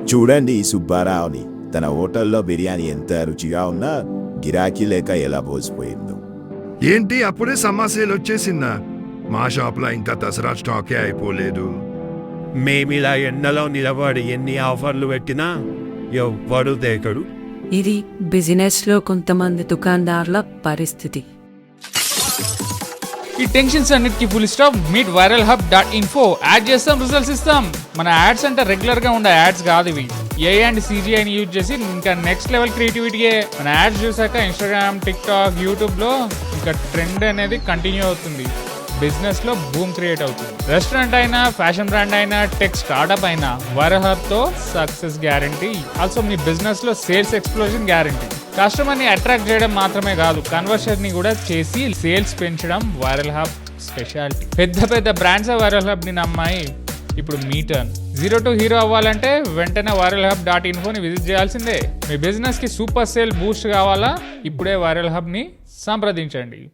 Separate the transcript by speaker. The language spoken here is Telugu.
Speaker 1: చూడండి ఈ సుబ్బారావుని. తన హోటల్లో బిర్యానీ ఎంత రుచిగా ఉన్నా గిరాకీ లేక ఎలా పోసిపోయిందో.
Speaker 2: ఏంటి అప్పుడే సమ్మర్ వచ్చేసిందా? మా షాప్లో ఇంకా దసరా స్టాకే అయిపోలేదు.
Speaker 3: మేమిలా ఎండలో నిలబడి ఎన్ని ఆఫర్లు పెట్టినా ఎవ్వడు దేకడు.
Speaker 4: ఇది బిజినెస్లో కొంతమంది దుకాణదారుల పరిస్థితి.
Speaker 5: ఈ టెన్షన్స్ అన్నిటికీ full stop. Meet viralhub.info. Add చేస్తాం, రిజల్ట్స్ ఇస్తాం. మన యాడ్స్ అంటే రెగ్యులర్గా ఉండే యాడ్స్ కాదు ఇవి. ఏ అండ్ CGIని యూజ్ చేసి ఇంకా నెక్స్ట్ లెవెల్ క్రియేటివిటీయే. మన యాడ్స్ చూసాక ఇన్స్టాగ్రామ్, టిక్టాక్, యూట్యూబ్లో ఇంకా ట్రెండ్ అనేది కంటిన్యూ అవుతుంది. బిజినెస్లో బూమ్ క్రియేట్ అవుతుంది. రెస్టారెంట్ అయినా, ఫ్యాషన్ బ్రాండ్ అయినా, టెక్ స్టార్ట్అప్ అయినా viralhubతో సక్సెస్ గ్యారంటీ. ఆల్సో మీ బిజినెస్లో సేల్స్ ఎక్స్ప్లోజన్ గ్యారంటీ. కస్టమర్ని అట్రాక్ట్ చేయడం మాత్రమే కాదు, కన్వర్షన్ని కూడా చేసి సేల్స్ పెంచడం viralhub స్పెషాలిటీ. పెద్ద పెద్ద బ్రాండ్స్ viralhubని నమ్మాయి. ఇప్పుడు మీ టర్న్. 0 to hero అవ్వాలంటే వెంటనే viralhub.infoని విజిట్ చేయాల్సిందే. మీ బిజినెస్కి సూపర్ సేల్ బూస్ట్ కావాలా? ఇప్పుడే viralhubని సంప్రదించండి.